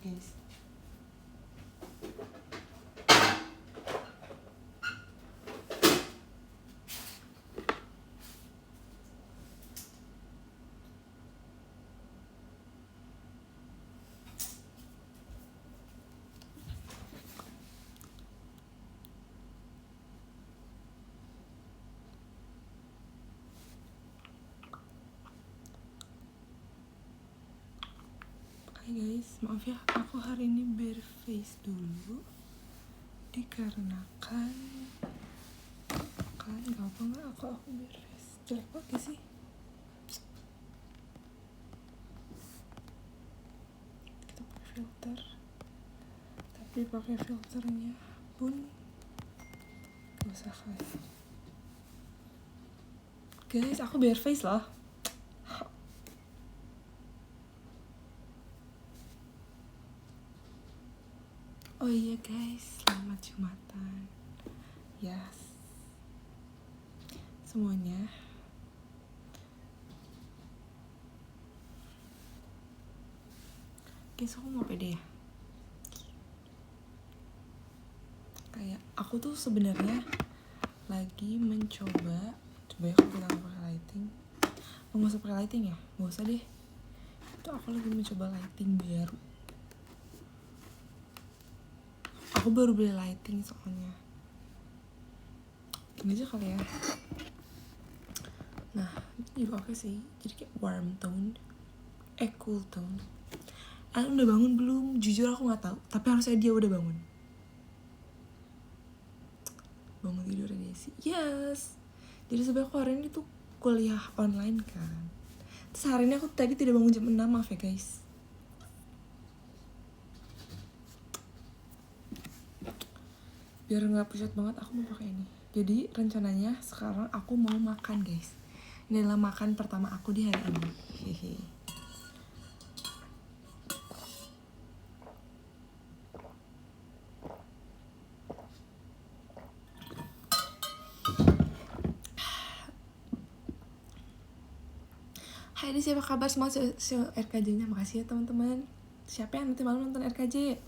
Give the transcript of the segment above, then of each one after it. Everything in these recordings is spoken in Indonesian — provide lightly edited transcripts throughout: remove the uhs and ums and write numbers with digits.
guys. Hai guys, maaf ya, aku hari ini bare face dulu dikarenakan kalian gak apa nggak aku bare face jelek banget gak sih? Kita pakai filter, tapi pakai filternya pun gak usah kayak guys, aku bare face loh. Oh iya guys, selamat Jumatan. Yes. Semuanya. Guys, aku mau pede ya. Kayak aku tuh sebenarnya lagi mencoba. Coba ya aku bilang pakai lighting. Nggak usah pakai lighting ya? Nggak usah deh. Itu aku lagi mencoba lighting baru. Aku baru beli lighting soalnya. Ini aja kali ya. Nah, ini juga oke sih. Jadi kayak warm tone, cool tone. Alan udah bangun belum? Jujur aku nggak tahu. Tapi harusnya dia udah bangun. Bangun tidur dia sih. Yes. Jadi sebenarnya aku hari ini tuh kuliah online kan. Terus hari ini aku tadi tidak bangun jam 6, maaf ya guys. Biar nggak pucat banget aku mau pakai ini. Jadi rencananya sekarang aku mau makan guys. Ini adalah makan pertama aku di hari ini. Hehe. Hai, ini siapa kabar semua RKJ-nya? Makasih ya teman-teman. Siapa yang nanti malam nonton RKJ?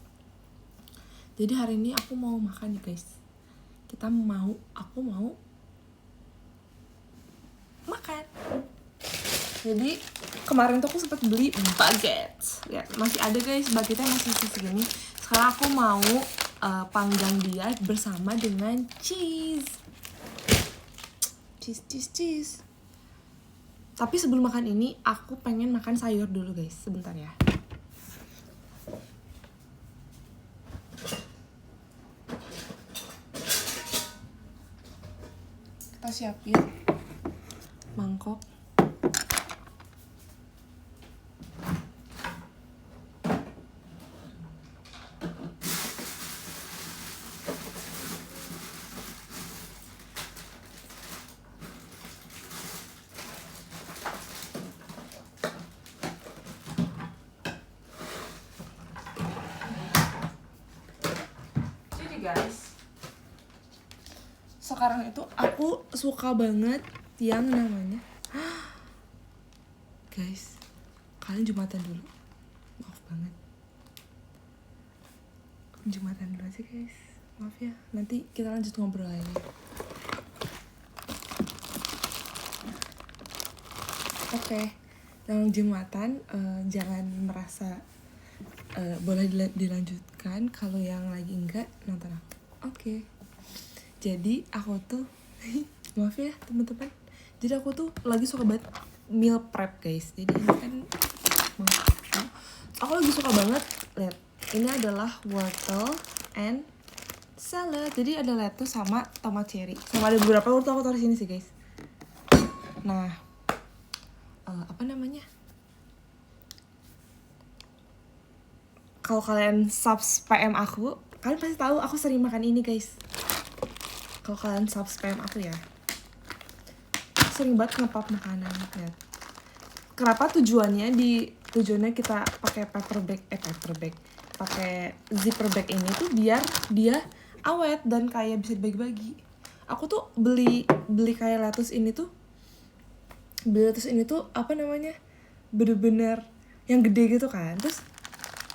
Jadi hari ini aku mau makan ya guys. Aku mau makan. Jadi kemarin tuh aku sempat beli baguette. Ya, masih ada guys, baguette-nya masih segini. Sekarang aku mau panggang dia bersama dengan cheese. Cheese. Tapi sebelum makan ini, aku pengen makan sayur dulu guys. Sebentar ya. Kita siapin mangkok. Jadi guys, sekarang itu aku suka banget yang namanya guys, kalian Jumatan dulu, maaf banget, Jumatan dulu aja guys, maaf ya, nanti kita lanjut ngobrol lagi. Oke, dalam Jumatan jangan merasa boleh dilanjutkan kalau yang lagi enggak nonton aku. Oke. Jadi aku tuh maaf ya teman-teman. Jadi aku tuh lagi suka banget meal prep guys. Jadi ini kan aku lagi suka banget. Lihat, ini adalah wortel and salad. Jadi ada lettuce sama tomat cherry. Sama ada beberapa wortel aku taruh sini sih guys. Nah, apa namanya? Kalau kalian subs PM aku, kalian pasti tahu aku sering makan ini guys. Kalau kalian subs PM aku ya, sering banget nge-pop makanan. Lihat. Kenapa tujuannya kita pakai paper bag, pakai zipper bag ini tuh biar dia awet dan kayak bisa dibagi-bagi. Aku tuh beli kayak lettuce ini tuh apa namanya, bener-bener yang gede gitu kan. Terus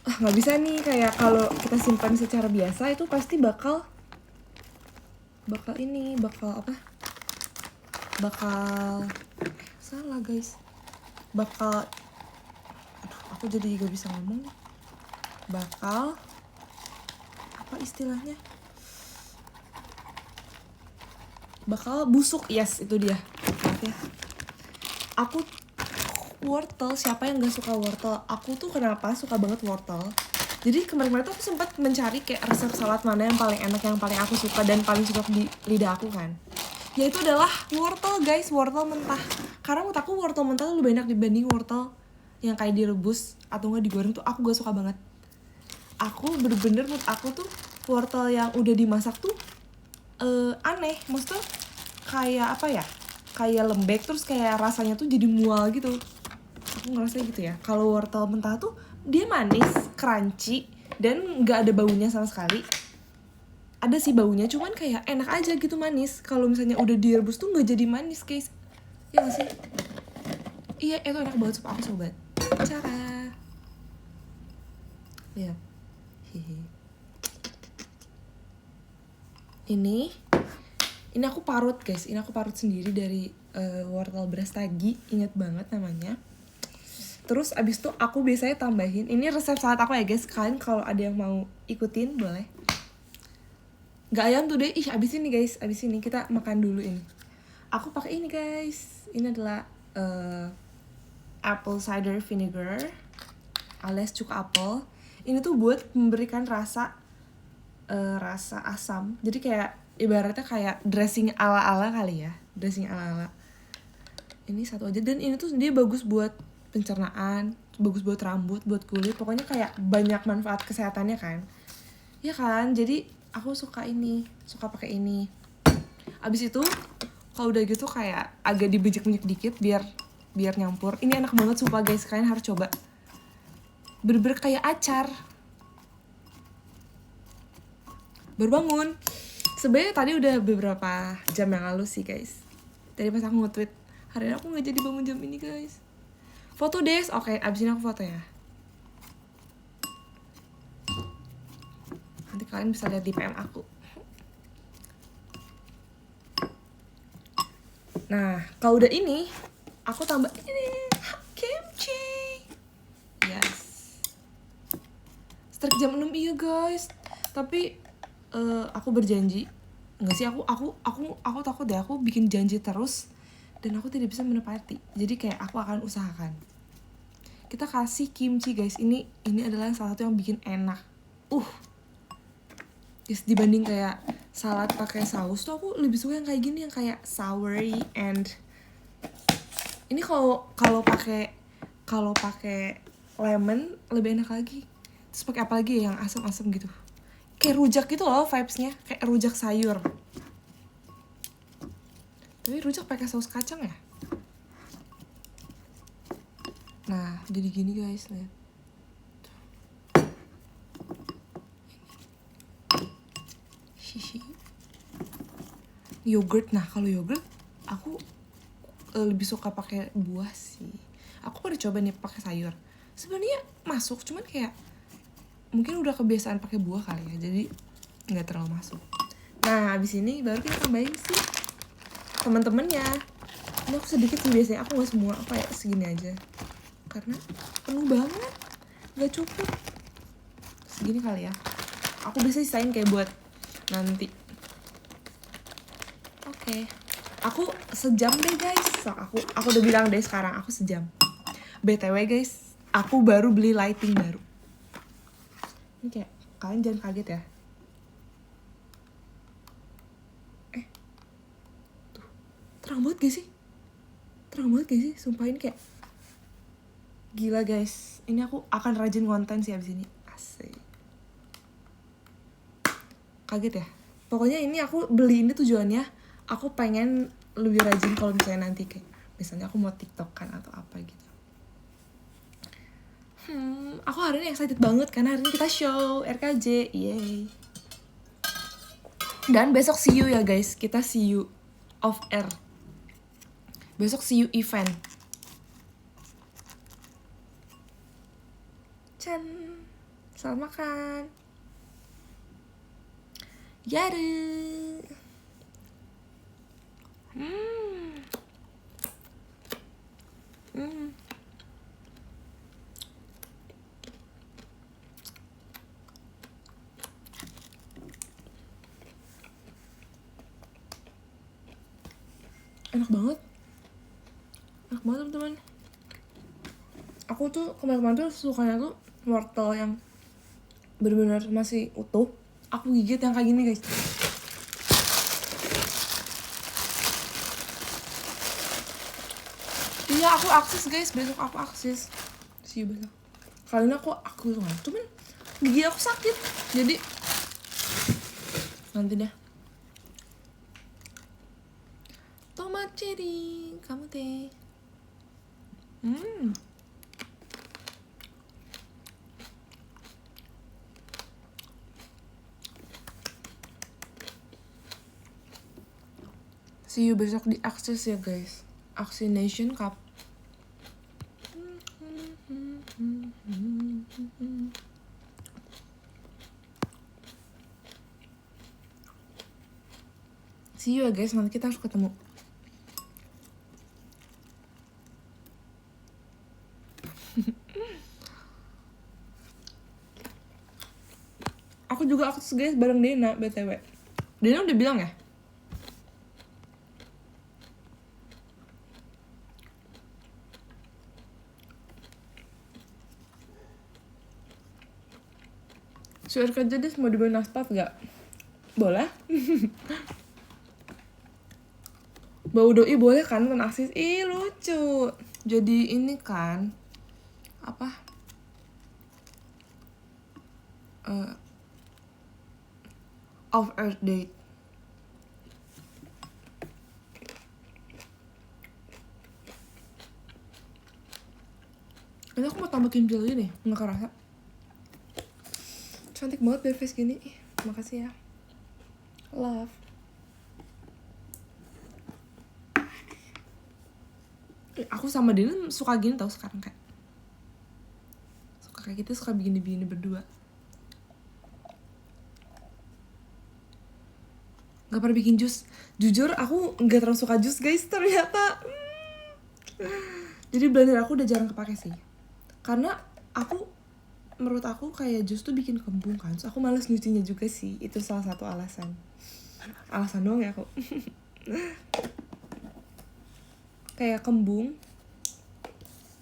nggak bisa nih, kayak kalau kita simpan secara biasa itu pasti bakal ini, bakal apa? Bakal salah guys. Bakal, aduh aku jadi gak bisa ngomong nih. Bakal apa istilahnya? Bakal busuk, yes itu dia. Maaf ya. Aku wortel, siapa yang gak suka wortel? Aku tuh kenapa suka banget wortel? Jadi kemarin-kemarin tuh aku sempat mencari kayak resep salad mana yang paling enak, yang paling aku suka dan paling cocok di lidah aku kan. Yaitu adalah wortel guys, wortel mentah. Karena menurut aku wortel mentah tuh lebih enak dibanding wortel yang kayak direbus atau enggak digoreng tuh aku gak suka banget. Aku bener-bener menurut aku tuh wortel yang udah dimasak tuh aneh, maksudnya kayak apa ya, kayak lembek terus kayak rasanya tuh jadi mual gitu. Aku ngerasa gitu ya. Kalau wortel mentah tuh dia manis, crunchy, dan nggak ada baunya sama sekali. Ada sih baunya, cuman kayak enak aja gitu manis. Kalau misalnya udah direbus tuh nggak jadi manis guys. Iya gak sih? Iya itu enak banget, sumpah aku sobat. Cara lihat. Hihi. Ini aku parut guys, ini aku parut sendiri dari wortel brastagi, ingat banget namanya. Terus abis itu aku biasanya tambahin, ini resep salad aku ya guys, kalian kalau ada yang mau ikutin boleh. Gak ayam tuh deh, abis ini guys, abis ini kita makan dulu ini. Aku pakai ini guys, ini adalah apple cider vinegar alias cuka apel. Ini tuh buat memberikan rasa asam, jadi kayak ibaratnya kayak dressing ala-ala kali ya, dressing ala-ala. Ini satu aja, dan ini tuh dia bagus buat pencernaan, bagus buat rambut, buat kulit, pokoknya kayak banyak manfaat kesehatannya kan. Ya kan, jadi aku suka pakai ini. Abis itu kalau udah gitu kayak agak dibejek-bejek dikit biar nyampur. Ini enak banget sumpah guys, kalian harus coba. Bener-bener kayak acar. Baru bangun. Sebenarnya tadi udah beberapa jam yang lalu sih guys. Tadi pas aku nge-tweet, hari ini aku gak jadi bangun jam ini guys. Foto des, oke, abis ini aku foto ya. Nanti kalian bisa lihat di PM aku. Nah, kalau udah ini, aku tambah ini kimchi. Yes. Start jam 6 iya guys. Tapi aku berjanji, enggak sih, aku takut deh aku bikin janji terus dan aku tidak bisa menepati. Jadi kayak aku akan usahakan. Kita kasih kimchi guys. Ini adalah salah satu yang bikin enak. Yes, dibanding kayak salad pakai saus tuh aku lebih suka yang kayak gini, yang kayak soury and ini kalau pakai lemon lebih enak lagi. Terus pakai apa lagi yang asam-asam gitu. Kayak rujak gitu loh vibes-nya, kayak rujak sayur. Tapi rujak pakai saus kacang ya? Nah, jadi gini guys, lihat. Yogurt, nah kalau yogurt aku lebih suka pakai buah sih. Aku pernah coba nih pakai sayur. Sebenarnya masuk, cuman kayak mungkin udah kebiasaan pakai buah kali ya, jadi nggak terlalu masuk. Nah, abis ini baru kita tambahin sih teman-temannya. Ini aku sedikit sih biasanya, aku nggak semua, apa ya segini aja. Karena penuh banget, nggak cukup. Segini kali ya. Aku bisa sisain kayak buat nanti. Oke. Aku sejam deh guys. So, aku udah bilang deh sekarang aku sejam. BTW guys, aku baru beli lighting baru. Ini kayak kalian jangan kaget ya. Tuh. Terang banget gak sih? Terang banget gak sih? Sumpah ini kayak gila guys. Ini aku akan rajin konten sih abis ini. Asik. Kaget ya? Pokoknya ini aku beli ini tujuannya aku pengen lebih rajin kalau misalnya nanti kayak misalnya aku mau TikTok kan atau apa gitu. Aku hari ini excited banget karena hari ini kita show RKJ, yay. Dan besok see you ya guys, kita see you off air. Besok see you event. Chan. Selamat makan. Yare. Enak banget teman-teman. Aku tuh kemarin tuh sukanya tuh wortel yang benar-benar masih utuh. Aku gigit yang kayak gini guys. Iya aku akses guys, besok aku akses. See you besok. Kali ini aku cuman gigi aku sakit, jadi nanti deh. Tomat cherry, kamu teh. See you besok di Akses ya guys. Aksi Nation Cup. See you ya guys, nanti kita harus ketemu. Aku juga akses guys bareng Dena, BTW. Dena udah bilang ya? Suruh kerja deh, mau dibawa naspat gak? Boleh? Bau doi boleh kan, kan aksis? Ih lucu. Jadi ini kan apa? Off Earth date. Ini aku mau tambahin jelly nih, nggak kerasa. Cantik banget bare face gini. Makasih ya. Love. Aku sama Dina suka gini tau sekarang kayak. Suka kayak gitu, suka begini-begini berdua. Gak pernah bikin jus. Jujur aku gak terlalu suka jus guys ternyata. Jadi blender aku udah jarang kepake sih. Karena menurut aku kayak jus tuh bikin kembung kan. So aku males nyucinya juga sih. Itu salah satu alasan. Alasan doang ya aku. Kayak kembung.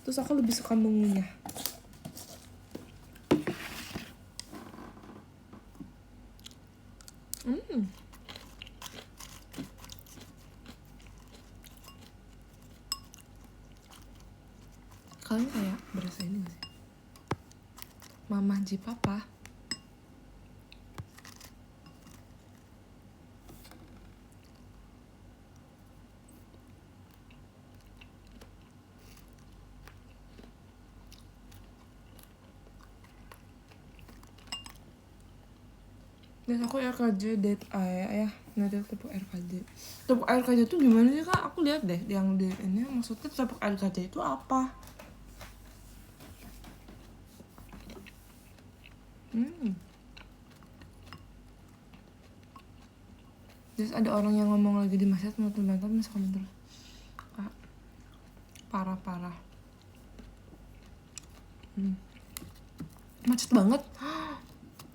Terus aku lebih suka mengunyah. Kalian kayak berasa ini gak sih? Mama Ji Papa. Dan aku RKJ date ya, nanti tepuk RKJ. Tepuk RKJ itu gimana sih kak? Aku lihat deh yang di ini, maksudnya tepuk RKJ itu apa? Terus ada orang yang ngomong lagi di masjid, mau bantu masuk komentar. Parah. Macet banget.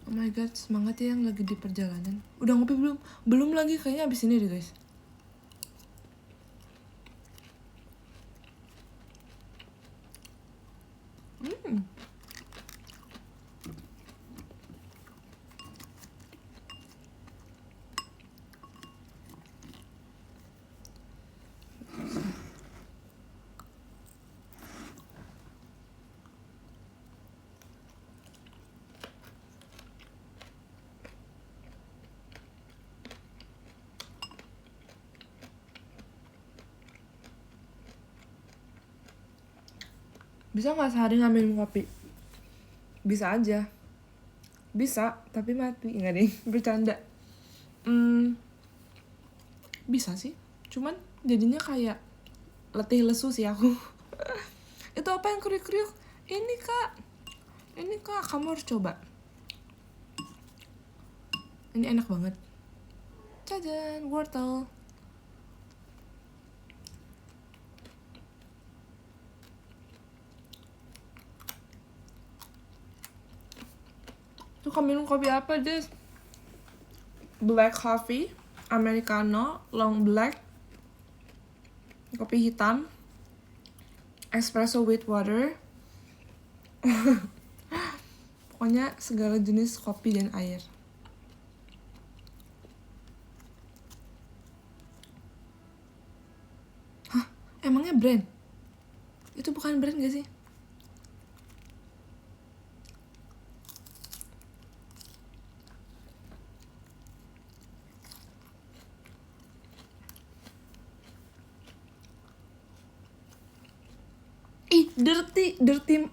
Oh my god, semangat ya yang lagi di perjalanan. Udah ngopi belum? Belum lagi, kayaknya abis ini deh guys. Bisa gak sehari gak minum kopi? Bisa aja. Bisa, tapi mati. Enggak deh, bercanda. Bisa sih. Cuman jadinya kayak letih lesu sih aku. Itu apa yang kriuk-kriuk? Ini kak, kamu harus coba. Ini enak banget. Cajan, wortel. Suka minum kopi apa, Des? Black coffee, americano, long black, kopi hitam, espresso with water. Pokoknya segala jenis kopi dan air. Hah? Emangnya brand? Itu bukan brand gak sih?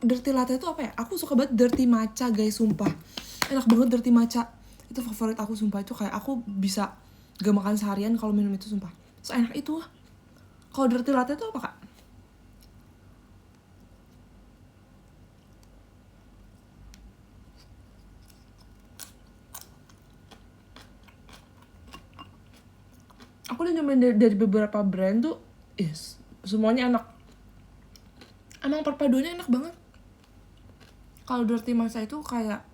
Dirty latte itu apa ya? Aku suka banget dirty matcha guys, sumpah. Enak banget dirty matcha. Itu favorit aku, sumpah. Itu kayak aku bisa gak makan seharian kalau minum itu, sumpah. Seenak itu. Kalau dirty latte itu apa, Kak? Aku udah nyobain dari beberapa brand tuh, semuanya enak. Emang perpaduannya enak banget. Kalau dirty matcha itu kayak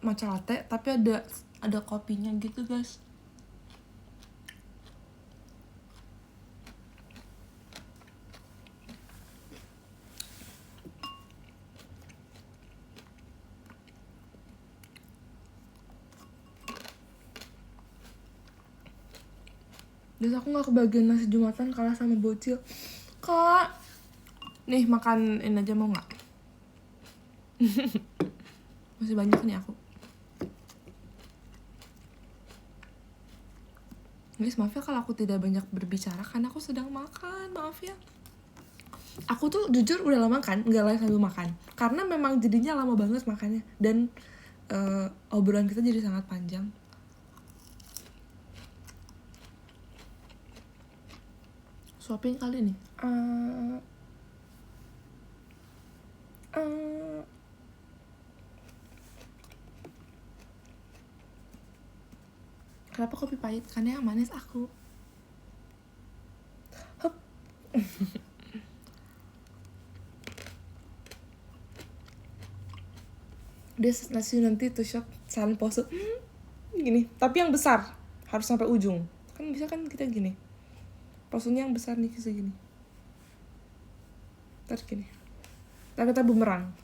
matcha latte tapi ada kopinya gitu, guys. Dan aku gak kebagian nasi jumatan kalah sama bocil. Kak, nih makan ini aja mau gak? Masih banyak nih aku. Guys, maaf ya kalau aku tidak banyak berbicara karena aku sedang makan, maaf ya. Aku tuh jujur udah lama kan gak live sambil makan, karena memang jadinya lama banget makannya. Dan obrolan kita jadi sangat panjang. Suapin kali nih. Kenapa kopi pahit? Karena yang manis aku. Hup. Dia nasi nanti tuh shop salin pose gini, tapi yang besar harus sampai ujung. Kan bisa kan kita gini. Posenya yang besar nih segini. Ntar gini. Ntar kita bumerang.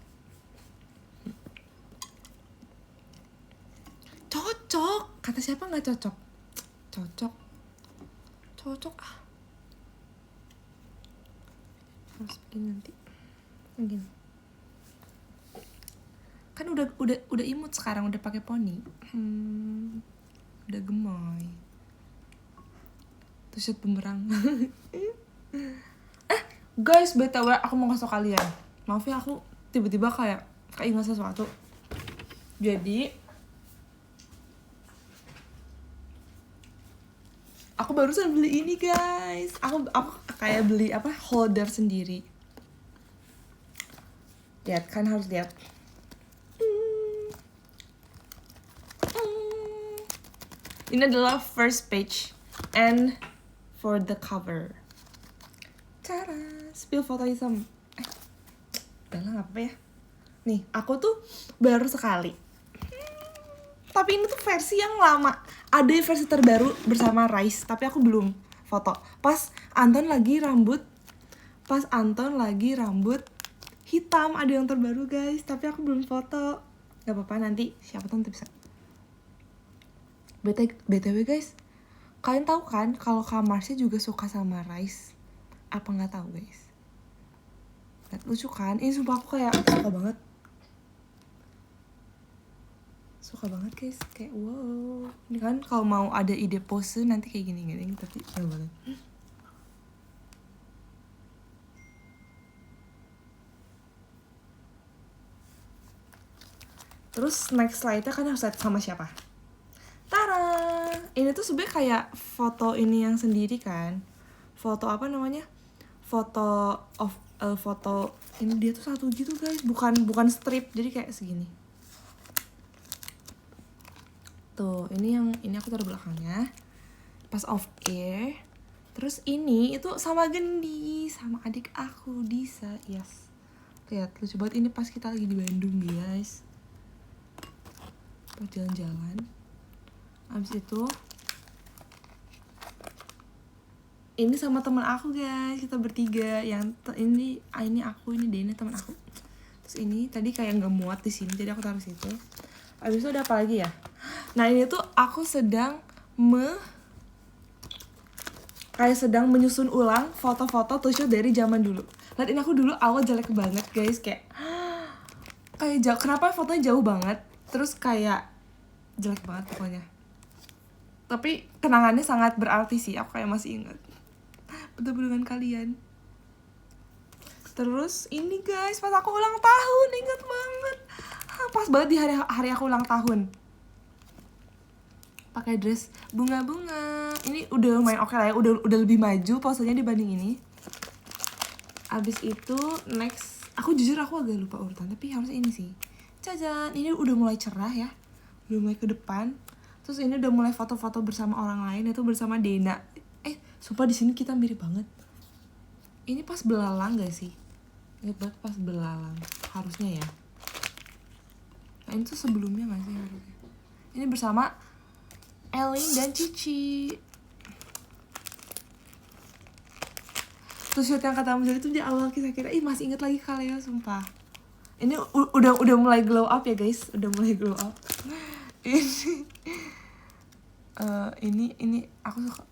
Cocok. Kata siapa gak cocok? Cocok ah. Harus begini nanti. Begini. Kan udah imut sekarang, udah pakai poni. Udah gemoy. Terus shoot bumerang. Guys, BTW aku mau kasih tau kalian. Maaf ya, aku tiba-tiba kayak ingat sesuatu. Jadi aku barusan beli ini, guys. Aku kayak beli holder sendiri. Lihat kan, harus lihat. Ini adalah first page and for the cover. Cara spill foto hitam. Udah lah, apa ya. Nih, aku tuh baru sekali. Tapi ini tuh versi yang lama. Ada versi terbaru bersama Rice, tapi aku belum foto. Pas Anton lagi rambut hitam, ada yang terbaru, guys. Tapi aku belum foto. Gak apa-apa, nanti siapa tahu bisa. BTW guys, kalian tahu kan kalau Kak Marsha juga suka sama Rice? Apa nggak tahu, guys? Lucu kan? Ini sumpah aku kayak suka banget guys, kayak wow. Ini kan kalau mau ada ide pose nanti kayak gini tapi seru banget. Terus next slide-nya kan harus sama siapa? Tara! Ini tuh sebenarnya kayak foto ini yang sendiri kan. Foto apa namanya? Foto ini dia tuh satu gitu, guys. Bukan strip, jadi kayak segini. Tuh, ini aku taruh belakangnya. Pas off air. Terus ini itu sama Gendi, sama adik aku Disa. Yes. Lihat, lucu banget ini pas kita lagi di Bandung, guys. Pas jalan-jalan. Abis itu ini sama teman aku, guys. Kita bertiga. Yang ini aku, ini Dena teman aku. Terus ini tadi kayak nggak muat di sini, jadi aku taruh situ. Abis itu ada apa lagi ya? Nah, ini tuh aku sedang menyusun ulang foto-foto tusuk dari zaman dulu. Lihat ini aku dulu awal jelek banget, guys. Kayak jauh. Kenapa fotonya jauh banget? Terus kayak jelek banget pokoknya. Tapi kenangannya sangat berarti sih. Aku kayak masih ingat. Betul-betul dengan kalian. Terus ini, guys, pas aku ulang tahun, ingat banget. Pas banget di hari aku ulang tahun. Pakai dress bunga-bunga. Ini udah lumayan oke lah ya. Udah lebih maju posenya dibanding ini. Abis itu next, aku jujur aku agak lupa urutan, tapi harusnya ini sih. Cajan, ini udah mulai cerah ya. Udah mulai ke depan. Terus ini udah mulai foto-foto bersama orang lain, itu bersama Dena. Sumpah di sini kita mirip banget. Ini pas belalang gak sih? Ingat banget pas belalang. Harusnya ya. Nah, ini tuh sebelumnya gak sih harusnya? Ini bersama Elin dan Cici. Terus shoot yang kata Mujali itu di awal kita kira, masih inget lagi kalian, sumpah. Ini udah mulai glow up ya, guys. Udah mulai glow up. Ini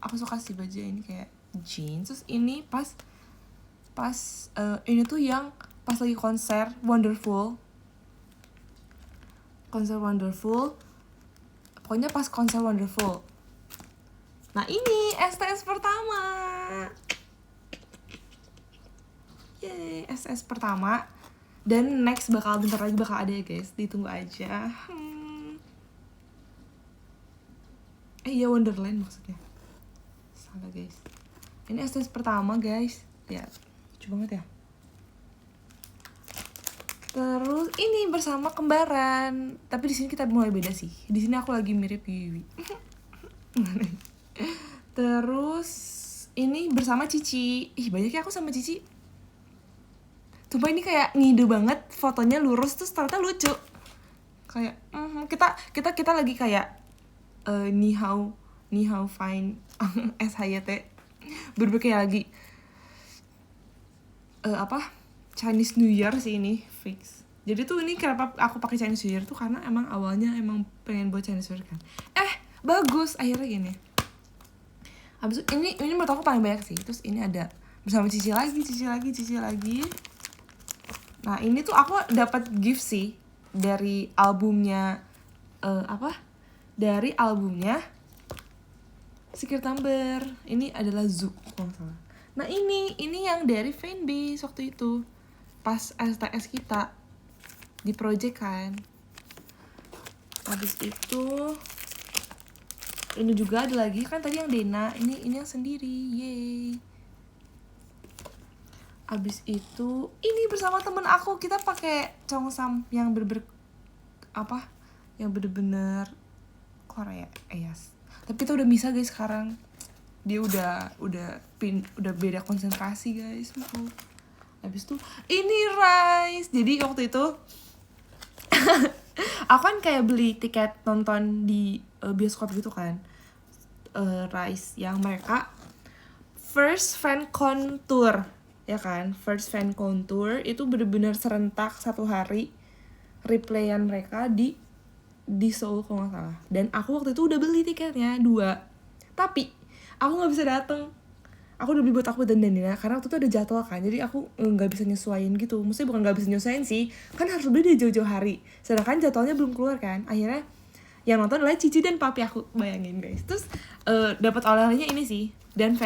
aku suka sih baju ini kayak jeans. Terus ini pas ini tuh yang pas lagi konser Wonderful. Pokoknya pas konser Wonderful. Nah, ini STS pertama. Yeay, STS pertama. Dan next bentar lagi bakal ada ya, guys. Ditunggu aja. Iya, Wonderland maksudnya. Salah, guys. Ini STS pertama, guys. Ya, lucu banget ya. Terus ini bersama kembaran. Tapi di sini kita mulai beda sih. Di sini aku lagi mirip Yui. Terus ini bersama Cici. Banyaknya aku sama Cici. Sumpah ini kayak ngide banget. Fotonya lurus terus ternyata lucu. Kayak kita lagi kayak ni hao fine SHYT. Bener-bener kayak lagi Chinese New Year sih ini fix. Jadi tuh ini kenapa aku pakai Chinese New Year tuh karena emang awalnya emang pengen buat Chinese New Year kan. Bagus akhirnya gini. Habis itu ini menurut aku paling banyak sih. Terus ini ada bersama Cici lagi. Nah, ini tuh aku dapat gift sih dari albumnya dari albumnya Secret Number. Ini adalah Zoo kalau nggak salah. Nah, ini yang dari fanbase waktu itu. Pas STS kita di project kan. Habis itu ini juga ada lagi kan tadi yang Dena, ini yang sendiri. Yeay. Habis itu ini bersama temen aku, kita pakai Cheongsam yang yang bener-bener Korea. Yes. Tapi kita udah bisa, guys, sekarang. Dia udah beda konsentrasi, guys. Habis itu ini Rise. Jadi waktu itu aku kan kayak beli tiket nonton di bioskop gitu kan. Rise yang mereka first fan con tour, ya kan? First fan con tour itu bener-bener serentak 1 hari replayan mereka di Seoul kalau nggak salah. Dan aku waktu itu udah beli tiketnya 2, tapi aku nggak bisa dateng. Aku udah beli buat aku dan Daniela karena waktu itu ada jadwal kan, jadi aku nggak bisa nyesuaiin gitu. Maksudnya bukan nggak bisa nyesuaiin sih, kan harus beli dari jauh-jauh hari. Sedangkan jadwalnya belum keluar kan. Akhirnya yang nonton adalah Cici dan papi aku, bayangin, guys. Terus dapat oleh-olehnya ini sih dan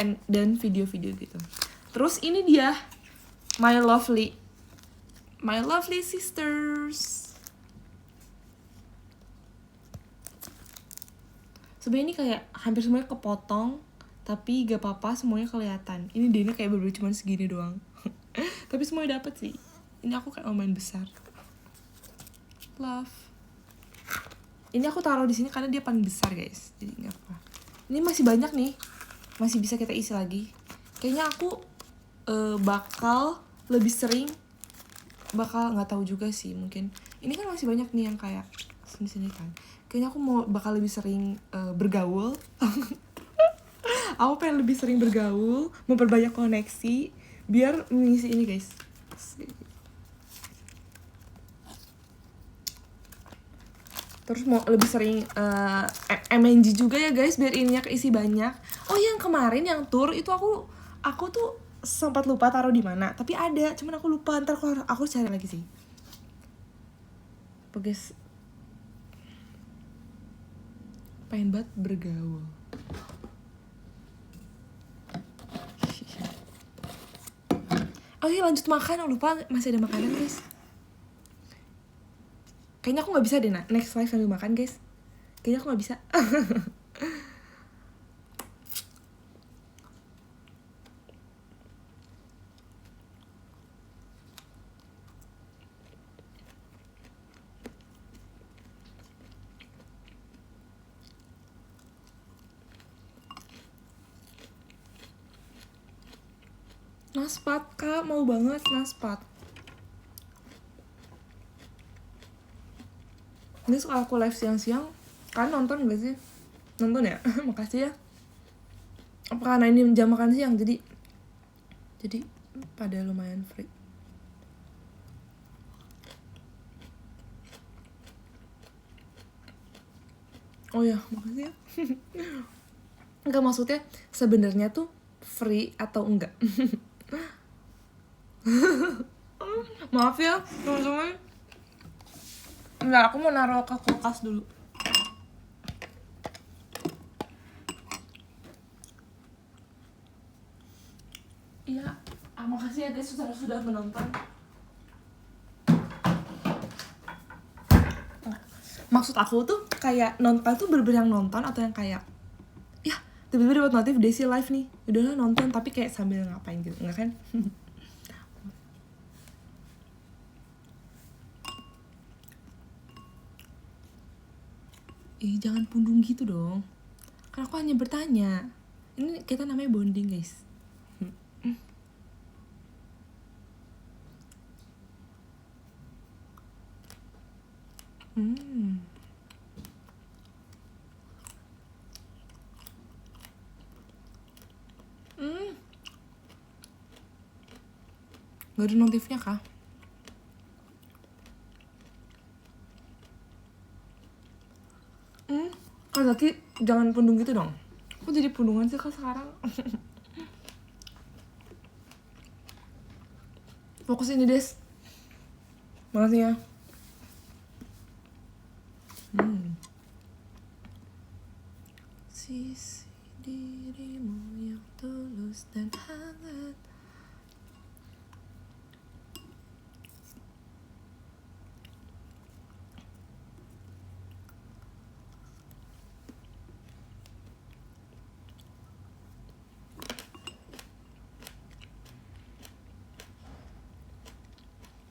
video-video gitu. Terus ini dia my lovely sisters. Sebenarnya ini kayak hampir semuanya kepotong, tapi gak apa-apa, semuanya kelihatan. Ini Dena kayak baru cuma segini doang. Tapi semuanya dapet sih. Ini aku kayak lumayan besar. Love. Ini aku taruh di sini karena dia paling besar guys, jadi nggak apa. Ini masih banyak nih, masih bisa kita isi lagi. Kayaknya aku bakal lebih sering, nggak tahu juga sih, mungkin ini kan masih banyak nih yang kayak sini kan. Kayaknya aku bakal lebih sering bergaul. Aku pengen lebih sering bergaul, memperbanyak koneksi biar mengisi ini guys. Terus mau lebih sering MNG juga ya guys, biar ininya keisi banyak. Oh yang kemarin yang tour itu aku tuh sempat lupa taruh di mana, tapi ada, cuman aku lupa. Ntar aku cari lagi sih. Guys, pengen banget bergaul. Oke, lanjut makan. Lupa masih ada makanan guys. Kayaknya aku nggak bisa deh next live sambil makan guys. Kayaknya aku nggak bisa. Naspat kak, mau banget naspat. Ini suka aku live siang-siang. Kalian nonton gak sih? Nonton ya? Makasih ya. Apa karena ini jam makan siang jadi pada lumayan free. Oh ya, makasih ya. Enggak, maksudnya sebenarnya tuh free atau enggak. Maaf ya teman-teman. Enggak, aku mau naruh ke kulkas dulu. Iya, makasih ya guys sudah menonton. Maksud aku tuh kayak nonton tuh bener-bener yang nonton atau yang kayak ya tiba-tiba dapat notif Desi live nih, udahlah nonton tapi kayak sambil ngapain gitu, enggak kan? Jangan pundung gitu dong. Kan aku hanya bertanya. Ini kita namanya bonding guys. Gak ada notifnya kah? Kak Zaki, jangan pundung gitu dong. Kok jadi pundungan sih kak sekarang? Fokus ini Des. Makasih ya. Sisi dirimu yang tulus dan hangat.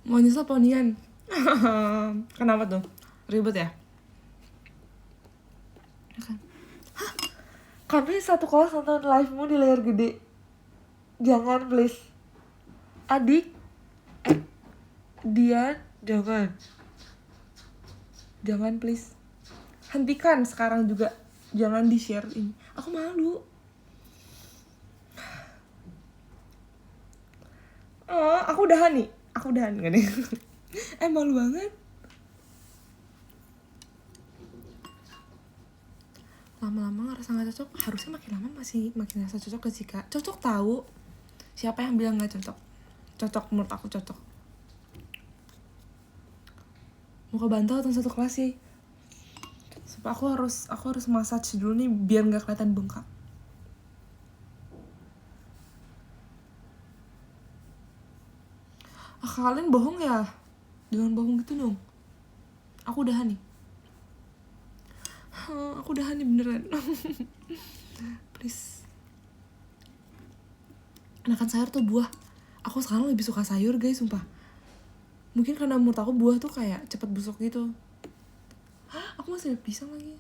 Mau nyesel ponian. Kenapa tuh? Ribet ya? Hah? Kami satu kelas nonton live-mu di layar gede. Jangan please. Adik, Dian, jangan. Jangan please. Hentikan sekarang juga. Jangan di-share ini. Aku malu. Oh, aku udahan nih. Aku udahan gak nih? Malu banget. Lama-lama ngerasa gak cocok. Harusnya makin lama masih makin ngerasa cocok gak sih kak? Cocok tahu. Siapa yang bilang gak cocok? Cocok, menurut aku cocok. Mau ke bantal atau satu kelas sih. Supaya aku harus massage dulu nih biar gak kelihatan bengkak. Kalian bohong ya? Jangan bohong gitu dong. Aku udahan nih. Aku udahan nih beneran. Please. Makan sayur tuh buah. Aku sekarang lebih suka sayur guys, sumpah. Mungkin karena menurut aku buah tuh kayak cepet busuk gitu. Aku Aku masih ada pisang lagi.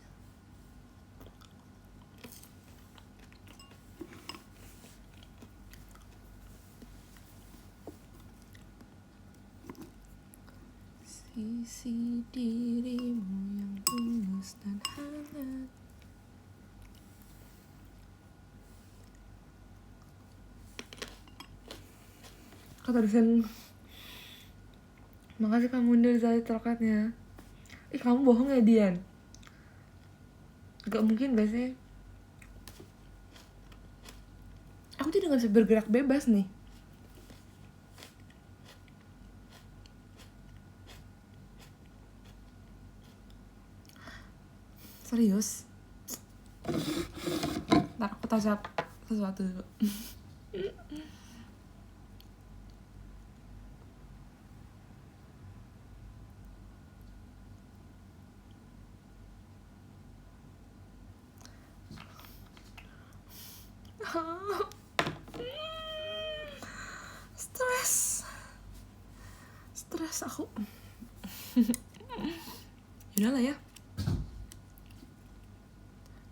Sisi dirimu yang tulus dan hangat. Kata dosen, makasih kamu mundur dari coklatnya. Kamu bohong ya Dian? Gak mungkin gak sih? Aku tidak bisa bergerak bebas nih. Serius? Ntar aku tanya sesuatu dulu. Stres aku. Yaudah lah ya.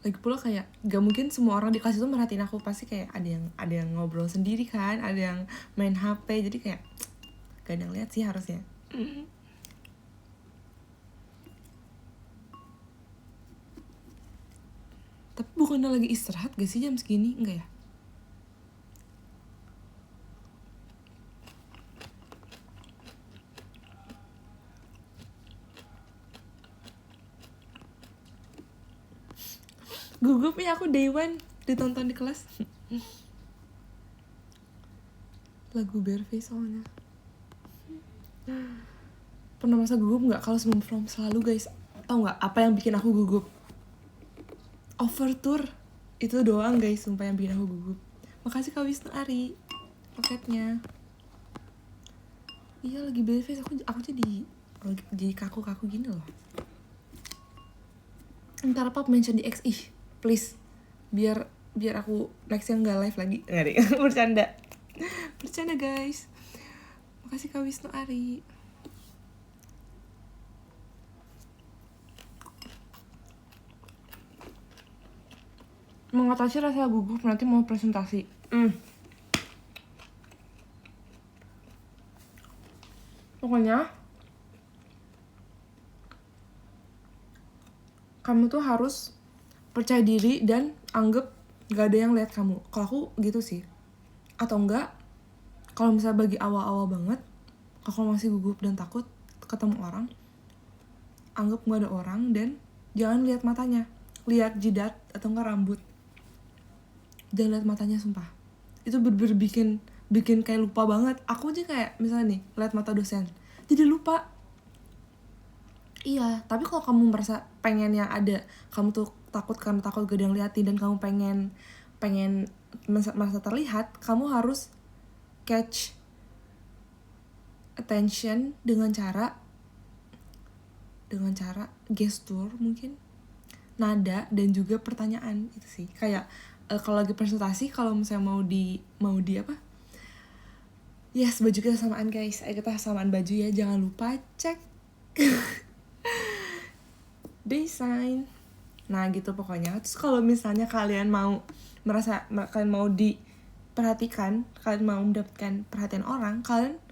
Lagi pula kayak gak mungkin semua orang di kelas itu merhatiin aku, pasti kayak ada yang ngobrol sendiri kan, ada yang main HP, jadi kayak gak ada yang lihat sih harusnya. Tapi bukannya lagi istirahat gak sih jam segini? Enggak ya? Gugup ya aku day one ditonton di kelas. Lagu Bareface soalnya. Pernah masa gugup nggak? Kalau sebelum prom selalu guys. Tau nggak apa yang bikin aku gugup? Overture itu doang guys, sumpah yang bikin aku gugup. Makasih Kak Wisnu Ari paketnya. Iya lagi Bareface aku jadi kaku-kaku gini loh. Ntar apa mention di X please, biar aku next yang nggak live lagi. Nggak deh. bercanda guys. Makasih Kak Wisnu Ari. Mengatasi rasa gugup nanti mau presentasi. Pokoknya kamu tuh harus percaya diri dan anggap gak ada yang lihat kamu. Kalau aku gitu sih. Atau enggak, kalau misalnya bagi awal-awal banget, kalau masih gugup dan takut ketemu orang, anggap gak ada orang dan jangan lihat matanya. Lihat jidat atau enggak rambut. Jangan lihat matanya sumpah. Itu bener-bener bikin kayak lupa banget. Aku aja kayak misalnya nih, lihat mata dosen, jadi lupa. Iya, tapi kalau kamu merasa pengen yang ada, kamu tuh takut gak ada yang liatin dan kamu pengen merasa terlihat, kamu harus catch attention dengan cara gestur mungkin, nada dan juga pertanyaan. Itu sih kayak kalau lagi presentasi, kalau misalnya mau di apa, yes, baju kita samaan guys, ayo kita samaan baju ya, jangan lupa cek desain. Nah gitu pokoknya. Terus kalau misalnya kalian mau kalian mau diperhatikan, kalian mau mendapatkan perhatian orang, kalian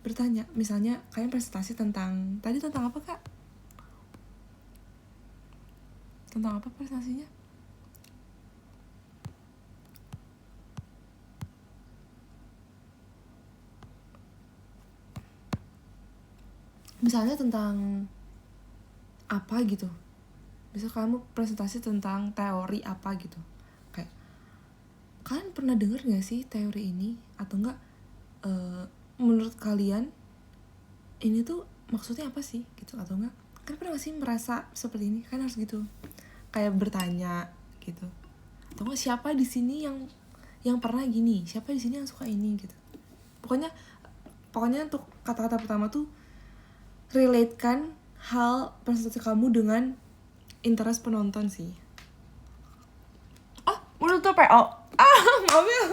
bertanya. Misalnya kalian presentasi tentang apa Kak? Tentang apa presentasinya? Misalnya tentang apa gitu. Bisa kamu presentasi tentang teori apa gitu. Kayak, kalian pernah dengar gak sih teori ini? Atau enggak, menurut kalian ini tuh maksudnya apa sih? Gitu. Atau enggak, kan pernah gak sih merasa seperti ini? Kan harus gitu. Kayak bertanya gitu. Atau enggak, siapa di sini yang pernah gini? Siapa di sini yang suka ini gitu. Pokoknya untuk kata-kata pertama tuh relatekan hal presentasi kamu dengan interest penonton sih. Oh, udah tuh PO. Maaf ya.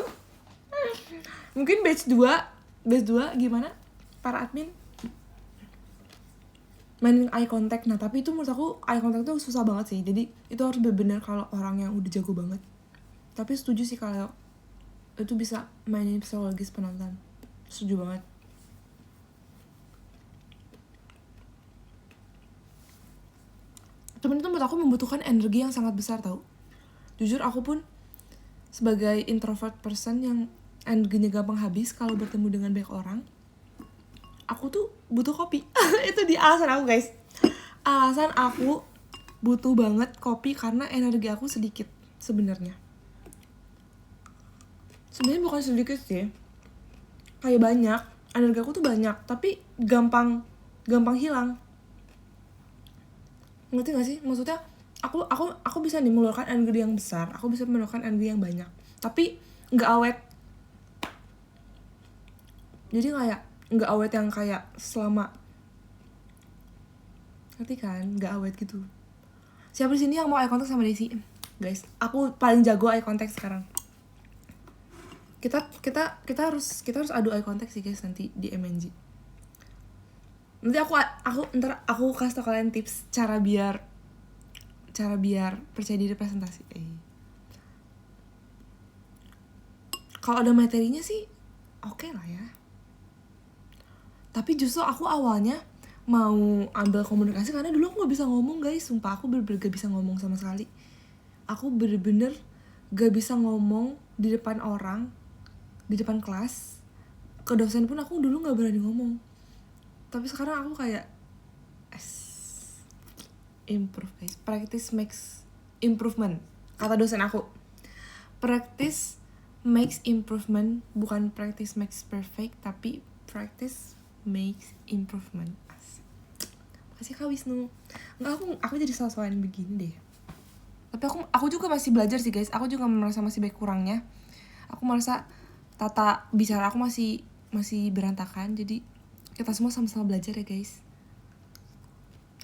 Mungkin batch 2 gimana? Para admin? mainin eye contact. Nah tapi itu menurut aku eye contact tuh susah banget sih, jadi itu harus bener-bener kalau orang yang udah jago banget. Tapi setuju sih kalau itu bisa mainin psikologis penonton, setuju banget. Temen itu menurut aku membutuhkan energi yang sangat besar tau. Jujur aku pun sebagai introvert person yang energinya gampang habis kalau bertemu dengan banyak orang, aku tuh butuh kopi. Itu di alasan aku guys, alasan aku butuh banget kopi karena energi aku sedikit sebenarnya. Sebenarnya bukan sedikit sih, kayak banyak, energi aku tuh banyak tapi gampang hilang. Ngerti gak sih maksudnya? Aku bisa nih mengeluarkan energi yang besar, aku bisa mengeluarkan energi yang banyak, tapi nggak awet. Jadi kayak nggak awet yang kayak selama, ngerti kan? Nggak awet gitu. Siapa di sini yang mau eye contact sama Desi? Guys, aku paling jago eye contact sekarang. Kita harus adu eye contact sih guys nanti di MNG. Nanti aku kasih tau kalian tips cara biar percaya diri presentasi. Kalau ada materinya sih oke lah ya. Tapi justru aku awalnya mau ambil komunikasi karena dulu aku gak bisa ngomong guys. Sumpah aku bener-bener gak bisa ngomong sama sekali. Aku bener-bener gak bisa ngomong di depan orang, di depan kelas. Ke dosen pun aku dulu gak berani ngomong. Tapi sekarang aku kayak improve guys. Practice makes improvement, kata dosen aku. Practice makes improvement, bukan practice makes perfect, tapi practice makes improvement. Makasih Kak Wisnu. Enggak, aku jadi salah-salahin begini deh. Tapi aku juga masih belajar sih guys. Aku juga merasa masih banyak kurangnya. Aku merasa tata bicara aku masih berantakan. Jadi kita semua sama-sama belajar ya guys.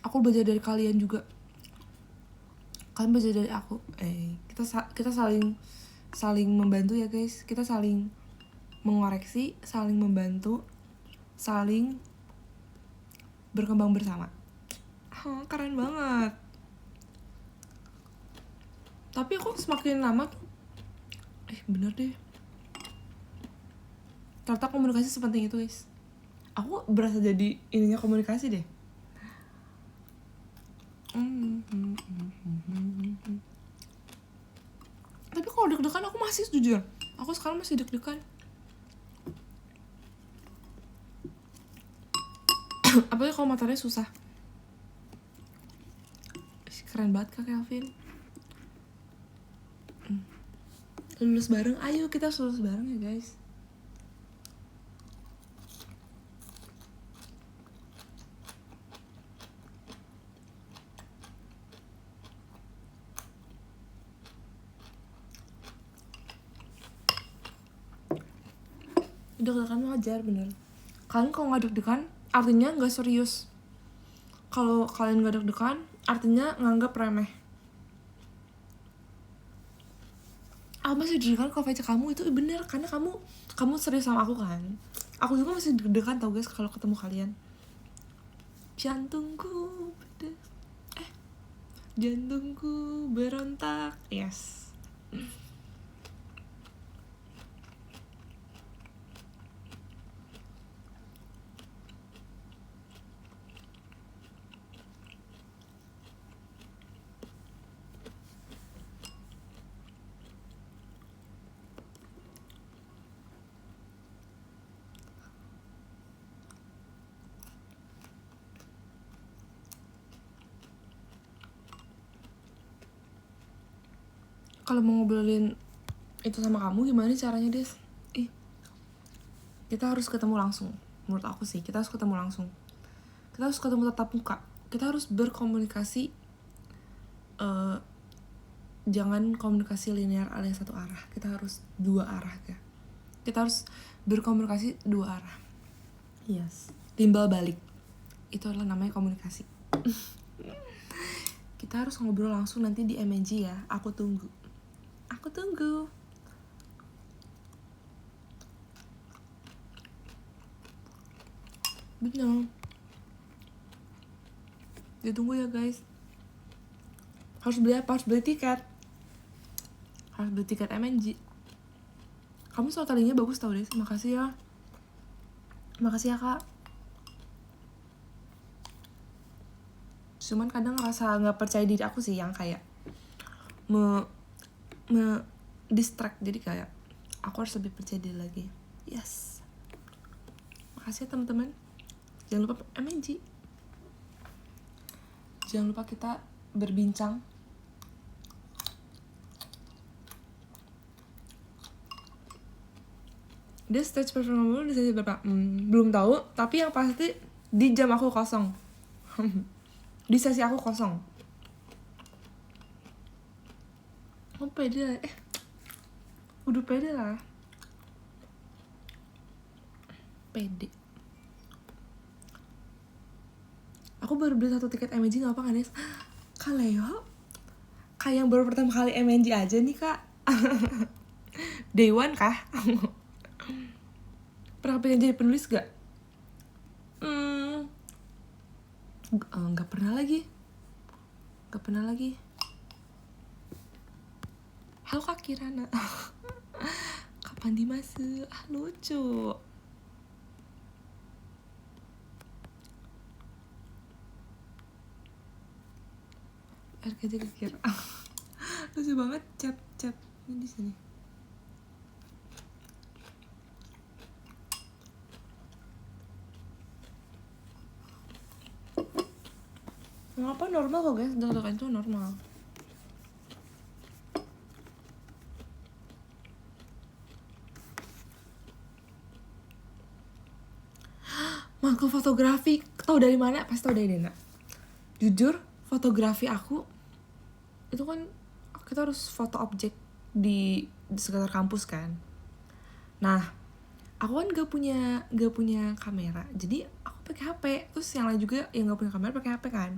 Aku belajar dari kalian juga, kalian belajar dari aku. Kita saling membantu ya guys. Kita saling mengoreksi, saling membantu, saling berkembang bersama. Keren banget. Tapi aku semakin lama tuh bener deh, ternyata komunikasi sepenting itu guys. Aku berasa jadi ininya komunikasi deh. Tapi kalau deg-degan aku masih, jujur aku sekarang masih deg-degan. Apalagi kalau materinya susah. Keren banget Kak Kelvin. Lulus bareng, ayo kita lulus bareng ya guys. Deg-degan wajar bener. Kalian kalau nggak deg-degan artinya nggak serius. Kalau kalian nggak deg-degan artinya nganggap remeh. Aku masih deg-degan kalau baca kamu itu bener, karena kamu serius sama aku kan. Aku juga masih deg-degan tau guys kalau ketemu kalian. Jantungku berontak. Yes. Kalau mau ngobrolin itu sama kamu gimana caranya Des? Kita harus ketemu langsung. Menurut aku sih kita harus ketemu langsung. Kita harus ketemu tatap muka. Kita harus berkomunikasi, jangan komunikasi linear alias satu arah. Kita harus dua arah ya. Kita harus berkomunikasi dua arah. Yes. Timbal balik. Itu adalah namanya komunikasi. Kita harus ngobrol langsung nanti di MNG ya. Aku tunggu. Bener. Ditunggu ya guys. Harus beli apa? Harus beli tiket. Harus beli tiket MNG. Kamu storytellingnya bagus tau deh. Makasih ya. Makasih ya kak. Cuman kadang ngerasa gak percaya diri aku sih yang kayak distract. Jadi kayak aku harus lebih percaya diri lagi. Yes. Makasih ya teman-teman. Jangan lupa MNG. Jangan lupa kita berbincang. Dia stage perform dulu di sesi berapa? Belum tahu, tapi yang pasti di jam aku kosong. Di sesi aku kosong. Oh pede lah. Udah pede lah. Pede. Aku baru beli 1 tiket MNG gak apa kan, Des? Kak Leo? Kayak yang baru pertama kali MNG aja nih, Kak. Day one kah? Pernah pengen jadi penulis gak? Gak pernah lagi. Halo Kak Kirana. Kapan dimasuk? Lucu. RKJ kekir. Lucu banget chat ini di sini. Ngapa normal kok guys, deg-degan itu normal. Maku fotografi, tau dari mana? Pasti tau dari Dena. Jujur, fotografi aku itu kan kita harus foto objek di sekitar kampus kan. Nah, aku kan gak punya kamera, jadi aku pakai HP. Terus yang lain juga yang gak punya kamera pakai HP kan.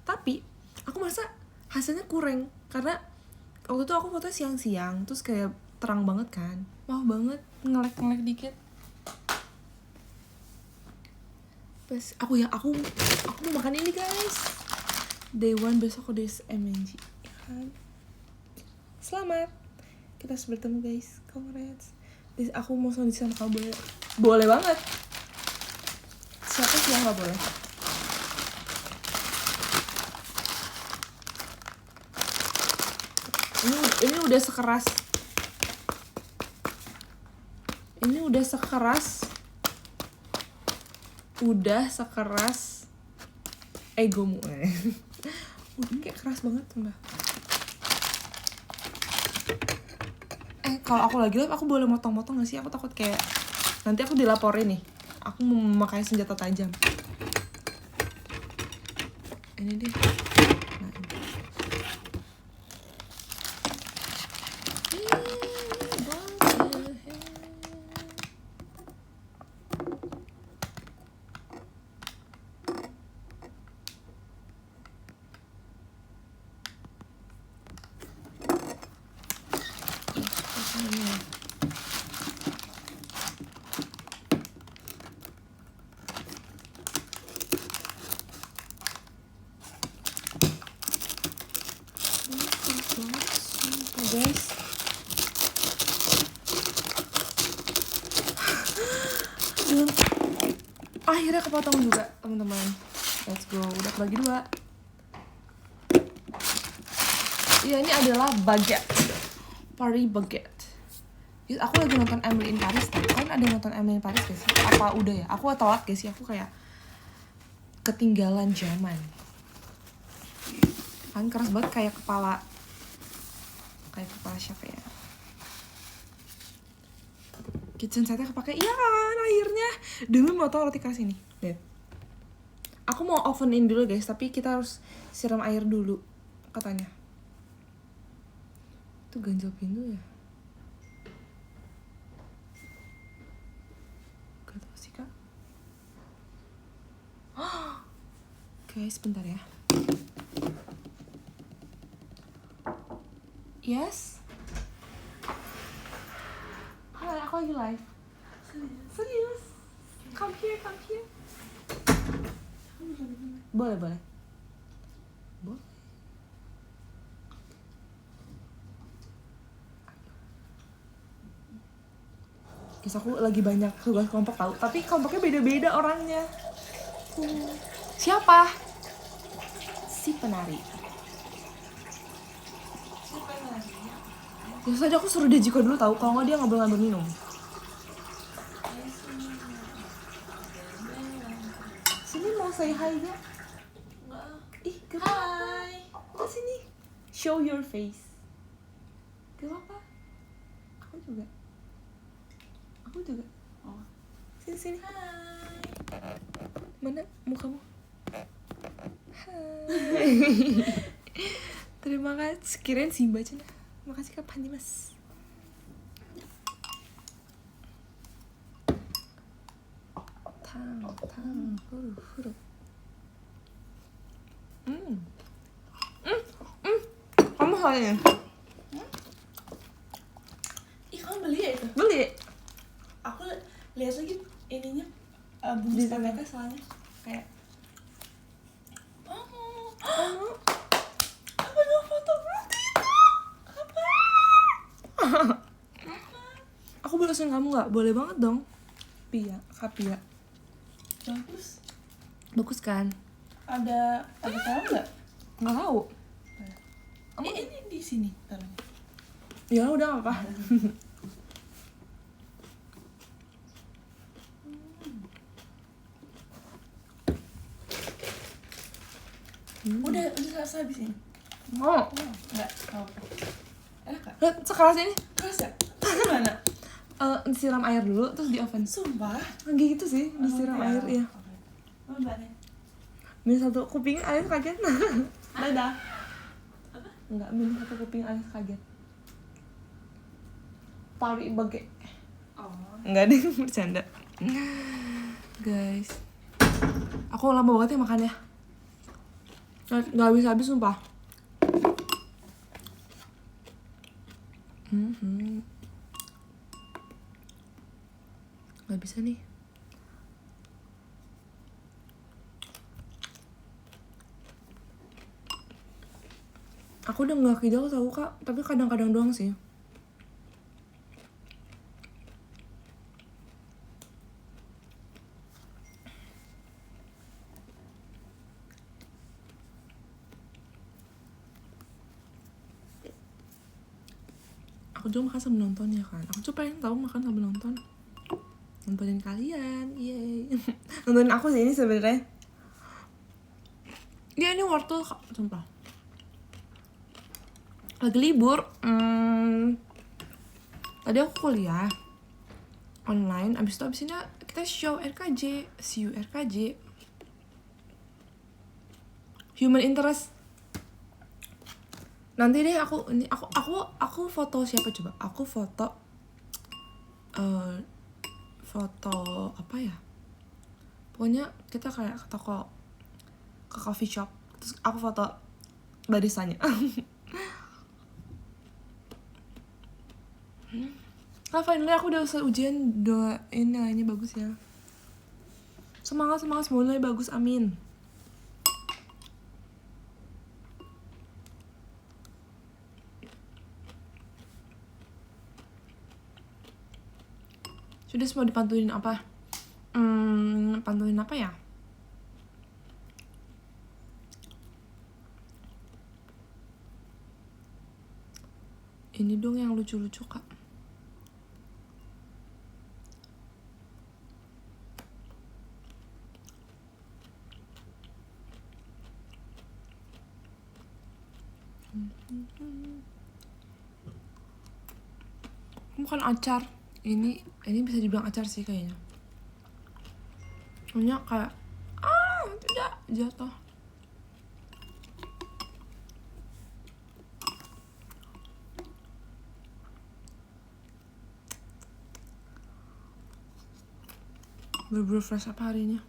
Tapi aku merasa hasilnya kurang karena waktu itu aku foto siang-siang, terus kayak terang banget kan, mau banget ngelek dikit. Pas aku mau makan ini guys. Day one besok udah MNG kan. Selamat, kita harus bertemu guys. Congrats. Aku mau sama sama kamu, boleh banget. Siapa sih yang nggak boleh? Ini udah sekeras. Udah sekeras egomu. Udah kayak keras banget mbak. Kalau aku lagi live aku boleh motong-motong gak sih? Aku takut kayak nanti aku dilaporin nih aku memakai senjata tajam. Ini deh. Guys, akhirnya kepotong juga teman-teman. Let's go, udah kebagi 2. Iya, ini adalah baguette, Paris baguette. Aku lagi nonton Emily in Paris. Kalian ada nonton Emily in Paris gak sih? Apa udah ya? Aku telat gak sih? Aku kayak ketinggalan zaman. Kan keras banget kayak kepala siapa ya? Kitchen setnya kepake. Iya kan, akhirnya. Demi mau tau roti keras ini. Lihat. Aku mau ovenin dulu guys, tapi kita harus siram air dulu katanya. Itu ganjel pintu ya? Gak tau sih kak. Guys, bentar ya. Yes. Hai, aku lagi live. Serius. Come here. Boleh. Boleh. Guys, aku lagi banyak tugas kelompok tahu, tapi kelompoknya beda-beda orangnya. Siapa? Si penari. Ya saja aku suruh dia Jiko dulu tahu, kalau nggak dia ngambil minum. Sini mau say hi ya? Ih, gak apa-apa. Sini. Show your face. Gak apa-apa. Aku juga. Oh. Sini. Hai. Mana mukamu? Hai. Terima kasih. Kirain Simba aja. Makasih Kak Pandi Mas. Huruf. Kamu soalnya? Ih, kamu beli ya itu? Beli. Aku lihat lagi ininya bungkus mereka soalnya kayak apa dong foto berarti itu? Aku boleh pesan kamu nggak? Boleh banget dong. Kapia. Bagus kan? Ada tahu nggak? Nggak tahu. Ini di sini taruhnya. Ya udah nggak apa. Udah selesai habis ini. Mau? Enggak, apa. Enak gak? Lihat sekeras ini. Keras ya? Gimana? Disiram air dulu terus di oven. Sumpah. Gitu sih, disiram air ya. Mbaknya. Minum satu kuping air kaget. Dadah. Enggak, minum satu kuping air kaget. Pari bage. Oh. Enggak deh, bercanda. Guys. Aku lama banget ya makannya. Nggak habis-habis sumpah. Nggak bisa nih. Aku udah nggak kidal tau Kak, tapi kadang-kadang doang sih. Aku juga makan sambil nonton ya kan. Aku juga pengen tahu makan sambil nonton. Nontonin kalian, yeay. Nontonin aku sih ini sebenarnya. Ya ini wortel Kak, sumpah. Lagi libur. Tadi aku kuliah online. Abis ini kita show RKJ, see you RKJ. Human interest. Nanti deh aku foto siapa coba? Aku foto apa ya? Pokoknya kita kayak ke toko, ke coffee shop, terus aku foto barisannya. Kak, finally aku udah selesai ujian. Doain nilainya bagus ya. Semangat semoga nilai bagus, amin. Sudah semua dipantuin apa? Pantuin apa ya? Ini dong yang lucu-lucu Kak. Bukan acar. Ini bisa dibilang acar sih kayaknya. Soalnya kayak tidak jatuh. Bener-bener fresh apa harinya.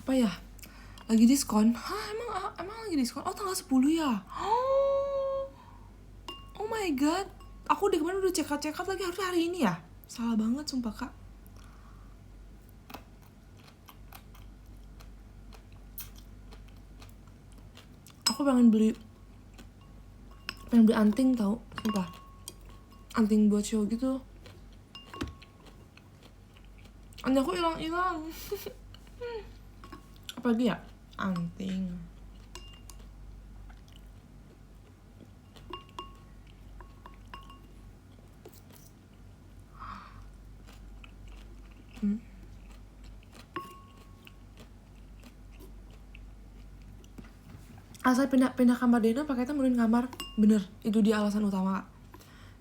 Apa ya? Lagi diskon? Hah, emang lagi diskon? Oh, tanggal 10 ya? Oh my god. Aku di kemarin udah cekat lagi, harus hari ini ya. Salah banget sumpah kak. Aku pengen beli anting tau, sumpah. Anting buat show gitu. Anting aku hilang. Apa lagi ya? Anting. Asal pindah kamar Dena paketnya murin kamar. Bener, itu dia alasan utama kak.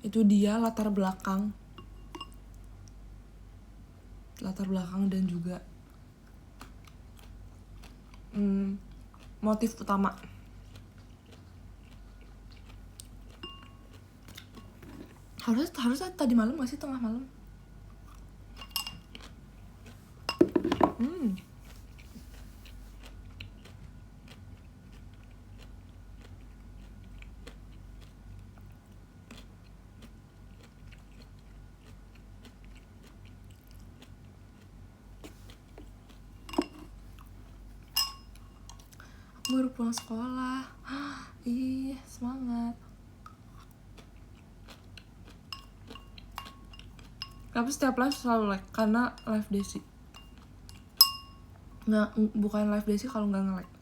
Itu dia latar belakang dan juga motif utama. Harusnya tadi malam, masih tengah malam. Baru pulang sekolah. Ih, semangat. Tapi setiap live selalu like, karena live Desi. Nggak, bukan live Desi kalau nggak nge-like.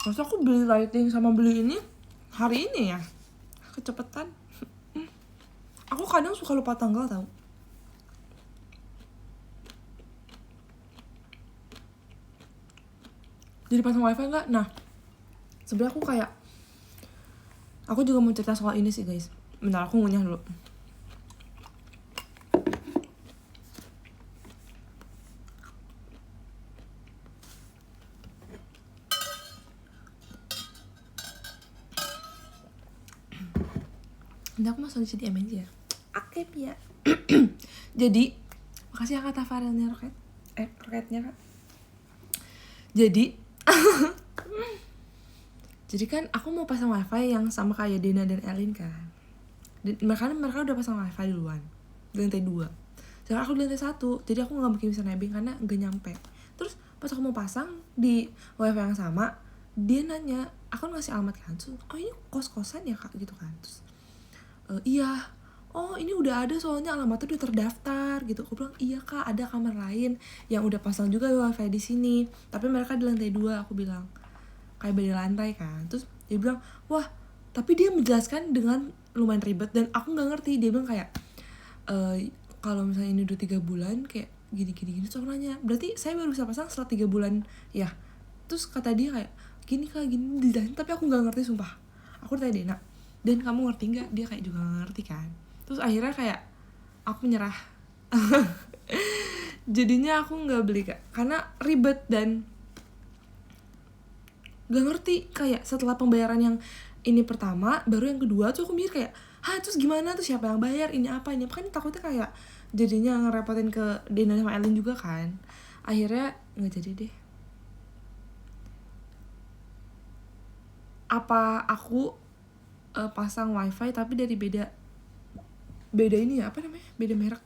Masa aku beli lighting sama beli ini hari ini ya? Kecepetan. Aku kadang suka lupa tanggal tau. Jadi pasang wifi nggak? Nah, sebenarnya aku juga mau cerita soal ini sih guys. Bentar, aku ngunyah dulu. Nanti aku masuk di sini aja ya. Oke ya. Jadi, makasih ya kak Tafarelnya roketnya kak. Jadi kan aku mau pasang wifi yang sama kayak Dena dan Elin kan. Mereka udah pasang wifi duluan di lantai 2. Sedangkan aku di lantai 1, jadi aku gak mungkin bisa nebeng karena gak nyampe. Terus pas aku mau pasang di wifi yang sama, dia nanya, aku ngasih alamat kan, so, oh ini kos-kosan ya kak gitu kan. Terus iya, oh ini udah ada soalnya alamatnya udah terdaftar gitu. Aku bilang iya kak, ada kamar lain yang udah pasang juga wifi di sini, tapi mereka di lantai 2. Aku bilang kayak beda lantai kan. Terus dia bilang wah, tapi dia menjelaskan dengan lumayan ribet dan aku nggak ngerti. Dia bilang kayak kalau misalnya ini udah 3 bulan kayak gini. Terus aku nanya, berarti saya baru bisa pasang setelah 3 bulan ya? Terus kata dia kayak gini kak, gini dijelasin, tapi aku nggak ngerti sumpah. Aku tanya Dena, dan kamu ngerti nggak? Dia kayak juga nggak ngerti kan. Terus akhirnya kayak aku menyerah. Jadinya aku nggak beli kak, karena ribet dan gak ngerti. Kayak setelah pembayaran yang ini pertama, baru yang kedua tuh aku mikir kayak, terus gimana tuh, siapa yang bayar, ini apa kan takutnya kayak jadinya ngerepotin ke Dena sama Elin juga kan. Akhirnya nggak jadi deh. Apa aku pasang wifi tapi dari beda ini ya, apa namanya, beda merek.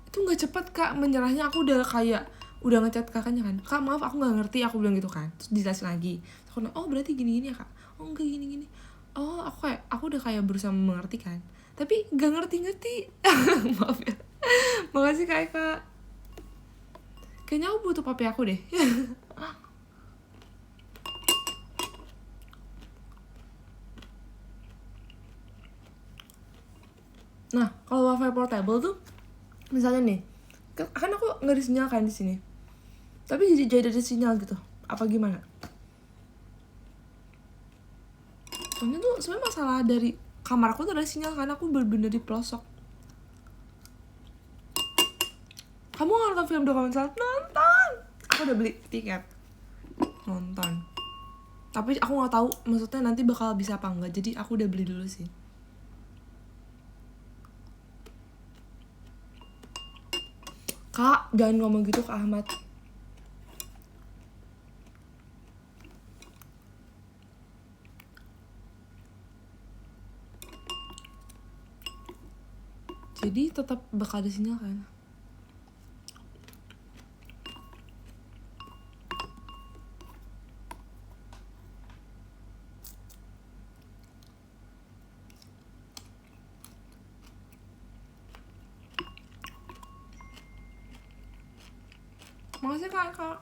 Itu nggak cepet kak menyerahnya. Aku udah kayak udah ngechat kakaknya kan, kak maaf aku nggak ngerti, aku bilang gitu kan. Terus dijelasin lagi. Terus aku bilang, oh berarti gini ya kak. Oh enggak gini. Oh aku udah kayak berusaha mengerti kan, tapi nggak ngerti. Maaf ya. Makasih kak. Kayaknya aku butuh papi aku deh. Nah kalau wifi portable tuh misalnya nih, kan aku nggak disinyal kan di sini, tapi jadi ada sinyal gitu, apa gimana? Soalnya tuh sebenarnya masalah dari kamar aku tuh ada sinyal karena aku bener-bener di pelosok. Kamu nggak nonton film dokumenter? Nonton. Aku udah beli tiket nonton, tapi aku nggak tahu maksudnya nanti bakal bisa apa enggak, jadi aku udah beli dulu sih. Kak, jangan ngomong gitu ke Ahmad. tetap bakal ada sinyal kan. Makasih kak.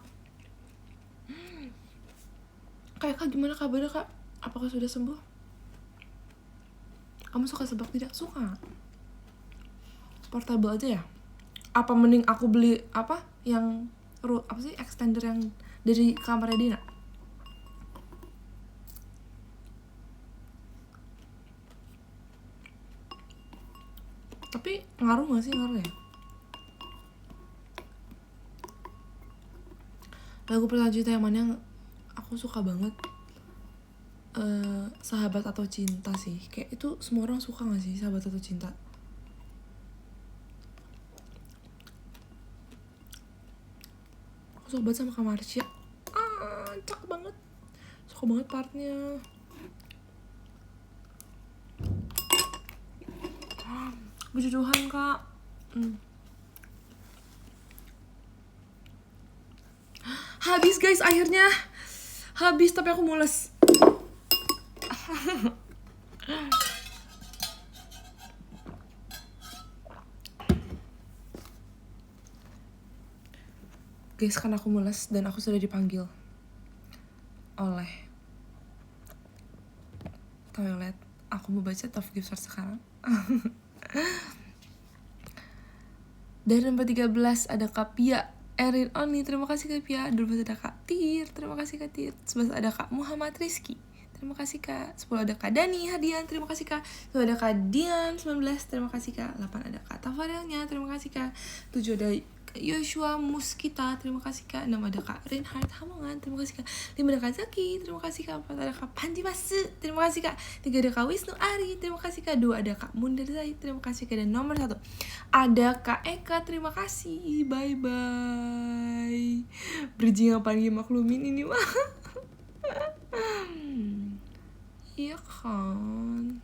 Kak, gimana kabarnya kak? Apakah sudah sembuh? Kamu suka sebak tidak? Suka. Portable aja ya? Apa mending aku beli apa yang apa sih extender yang dari kamarnya Dina? Tapi ngaruh gak sih? Ngaruh ya? Lagu Perselanjutnya yang mana yang aku suka banget? Sahabat atau Cinta sih. Kayak itu semua orang suka gak sih Sahabat atau Cinta? Aku suka banget sama Kak Marsha. Cakep banget. Suka banget partnya. Puji Tuhan kak. Habis guys, akhirnya habis, tapi aku mules. Guys, kan aku mules dan aku sudah dipanggil oleh toilet. Aku mau baca top gift sekarang. Dan nomor 13 ada Kak Pia Erin Oni, terima kasih Kak Pia. 12 ada Kak Tir, terima kasih Kak Tir. 11 ada Kak Muhammad Rizky, terima kasih Kak. 10 ada Kak Dani Hadian, terima kasih Kak. 10 ada Kak Dian 19, terima kasih Kak. 8 ada Kak Tafarelnya, terima kasih Kak. 7 ada Kak Yoshua Muskita, terima kasih Kak. 6 ada Kak Reinhard Hamongan, terima kasih Kak. 5 ada Kak Zaki, terima kasih Kak. 4 ada Kak Panji Masu, terima kasih Kak. 3 ada Kak Wisnu Ari, terima kasih Kak. 2 ada Kak Mundar Zaid, terima kasih Kak. Dan nomor 1 ada Kak Eka, terima kasih. Bye bye. Bridging apa lagi maklumin ini mah. Iya kan.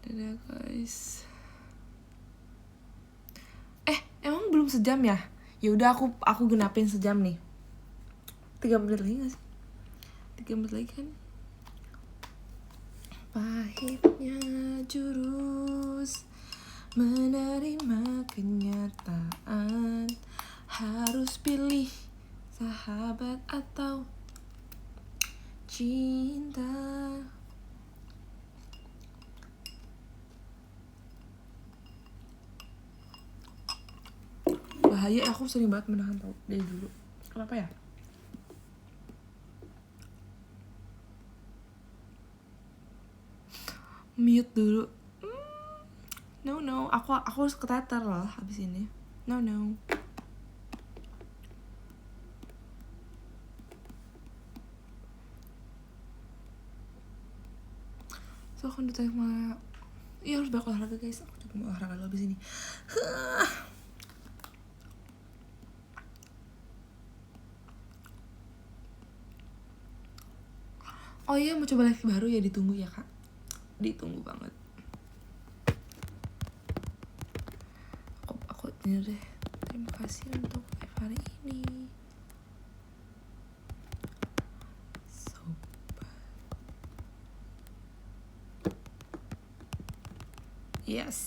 Dadah guys. Emang belum sejam ya? Ya udah aku genapin sejam nih. 3 menit lagi gak sih? 3 menit lagi kan? Pahitnya jurus menerima kenyataan, harus pilih sahabat atau cinta. Bahaya, aku sering banget menahan tau dari dulu. Kenapa ya? Mute dulu. No, aku harus keteter loh habis ini. No. So aku udah sama. Iya, harus bakal olahraga guys. Aku juga mau olahraga lo habis ini. Oh iya, mau coba live baru ya, ditunggu ya kak. Ditunggu banget. Aku ini deh. Terima kasih untuk live hari ini. Yes.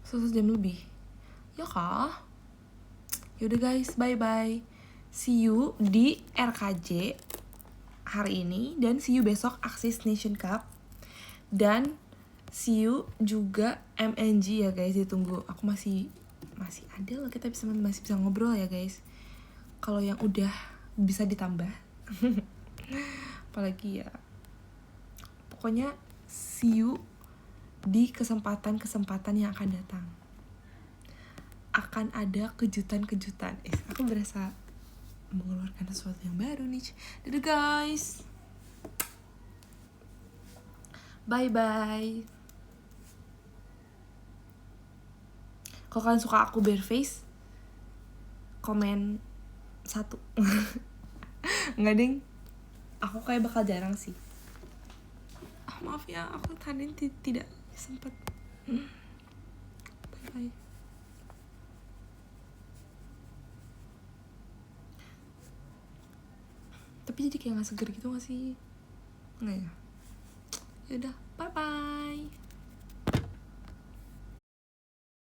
1 jam lebih. Ya kah? Yaudah guys, bye-bye. See you di RKJ hari ini. Dan see you besok Axis Nation Cup. Dan see you juga MNG ya guys, ditunggu. Aku masih ada loh, kita masih bisa ngobrol ya guys. Kalau yang udah bisa ditambah. Apalagi ya. Pokoknya see you di kesempatan-kesempatan yang akan datang. Akan ada kejutan-kejutan. Aku berasa mengeluarkan sesuatu yang baru nih. Dadah guys. Bye-bye. Kalau kalian suka aku bare face, komen 1. Enggak ding, aku kayak bakal jarang sih. Maaf ya, aku tadi tidak sempat. Bye bye. Tapi jadi kayak nggak seger gitu nggak sih? Nggak ya? Yaudah, bye bye.